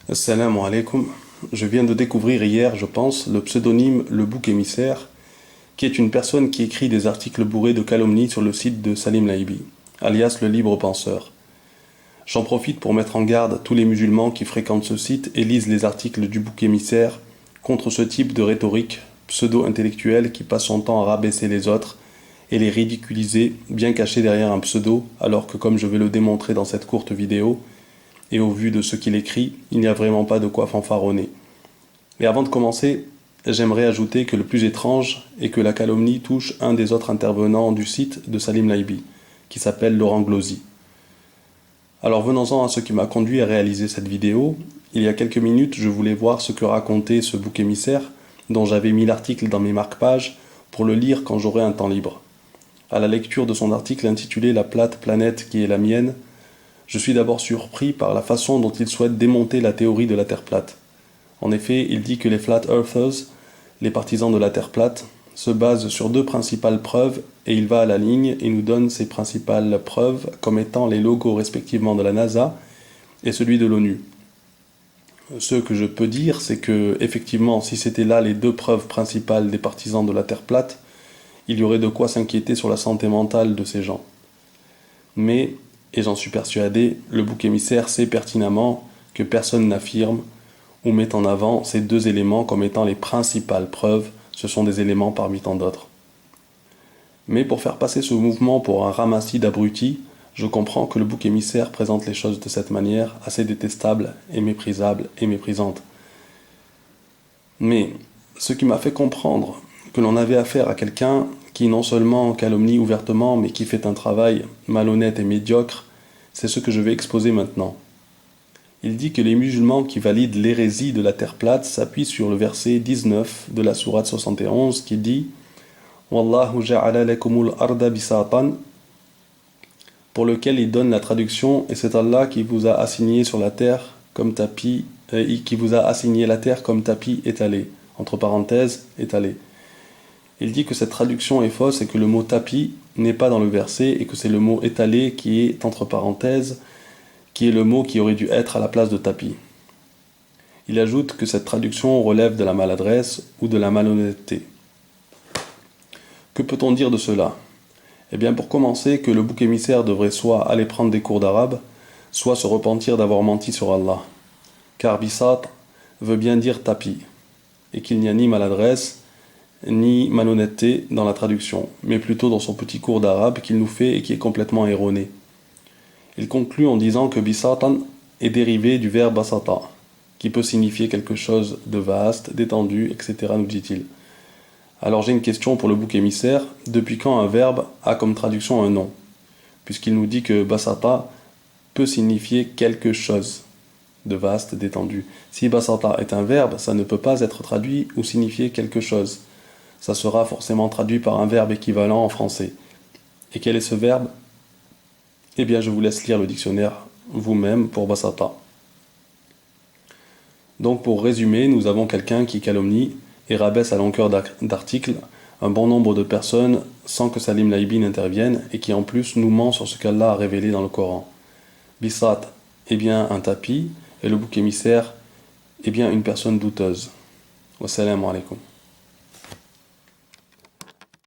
Assalamu alaikum. Je viens de découvrir hier, je pense, le pseudonyme Le Bouc Émissaire, qui est une personne qui écrit des articles bourrés de calomnies sur le site de Salim Laibi, alias le libre penseur. J'en profite pour mettre en garde tous les musulmans qui fréquentent ce site et lisent les articles du Bouc Émissaire contre ce type de rhétorique pseudo-intellectuelle qui passe son temps à rabaisser les autres et les ridiculiser bien cachés derrière un pseudo, alors que, comme je vais le démontrer dans cette courte vidéo, et au vu de ce qu'il écrit, il n'y a vraiment pas de quoi fanfaronner. Et avant de commencer, j'aimerais ajouter que le plus étrange est que la calomnie touche un des autres intervenants du site de Salim Laibi, qui s'appelle Laurent Glosy. Alors venons-en à ce qui m'a conduit à réaliser cette vidéo. Il y a quelques minutes, je voulais voir ce que racontait ce bouc émissaire, dont j'avais mis l'article dans mes marque-pages, pour le lire quand j'aurai un temps libre. À la lecture de son article intitulé La plate planète qui est la mienne, je suis d'abord surpris par la façon dont il souhaite démonter la théorie de la Terre plate. En effet, il dit que les Flat Earthers, les partisans de la Terre plate, se basent sur deux principales preuves et il va à la ligne et nous donne ces principales preuves comme étant les logos respectivement de la NASA et celui de l'ONU. Ce que je peux dire, c'est que, effectivement, si c'était là les deux preuves principales des partisans de la Terre plate, il y aurait de quoi s'inquiéter sur la santé mentale de ces gens. Mais, et j'en suis persuadé, le bouc émissaire sait pertinemment que personne n'affirme ou met en avant ces deux éléments comme étant les principales preuves, ce sont des éléments parmi tant d'autres. Mais pour faire passer ce mouvement pour un ramassis d'abrutis, je comprends que le bouc émissaire présente les choses de cette manière assez détestable et méprisable et méprisante. Mais ce qui m'a fait comprendre que l'on avait affaire à quelqu'un qui non seulement calomnie ouvertement, mais qui fait un travail malhonnête et médiocre, c'est ce que je vais exposer maintenant. Il dit que les musulmans qui valident l'hérésie de la Terre plate s'appuient sur le verset 19 de la sourate 71 qui dit « Wallahu ja'ala lakumul arda bisatan » pour lequel il donne la traduction « Et c'est Allah qui vous a assigné sur la terre comme tapis, qui vous a assigné la terre comme tapis étalé, entre parenthèses, étalé. » Il dit que cette traduction est fausse et que le mot tapis n'est pas dans le verset et que c'est le mot étalé qui est entre parenthèses, qui est le mot qui aurait dû être à la place de tapis. Il ajoute que cette traduction relève de la maladresse ou de la malhonnêteté. Que peut-on dire de cela? Eh bien, pour commencer, que le bouc émissaire devrait soit aller prendre des cours d'arabe, soit se repentir d'avoir menti sur Allah. Car bisat veut bien dire tapis, et qu'il n'y a ni maladresse, ni malhonnêteté dans la traduction, mais plutôt dans son petit cours d'arabe qu'il nous fait et qui est complètement erroné. Il conclut en disant que bisatan est dérivé du verbe basata, qui peut signifier quelque chose de vaste, d'étendu, etc., nous dit-il. Alors j'ai une question pour le bouc émissaire. Depuis quand un verbe a comme traduction un nom? Puisqu'il nous dit que basata peut signifier quelque chose de vaste, d'étendu. Si basata est un verbe, ça ne peut pas être traduit ou signifier quelque chose. Ça sera forcément traduit par un verbe équivalent en français. Et quel est ce verbe? Eh bien, je vous laisse lire le dictionnaire vous-même pour basata. Donc, pour résumer, nous avons quelqu'un qui calomnie et rabaisse à longueur d'article un bon nombre de personnes sans que Salim Laibi n'intervienne et qui en plus nous ment sur ce qu'Allah a révélé dans le Coran. Bisat est bien un tapis et le bouc émissaire est bien une personne douteuse. Wassalamu alaikum.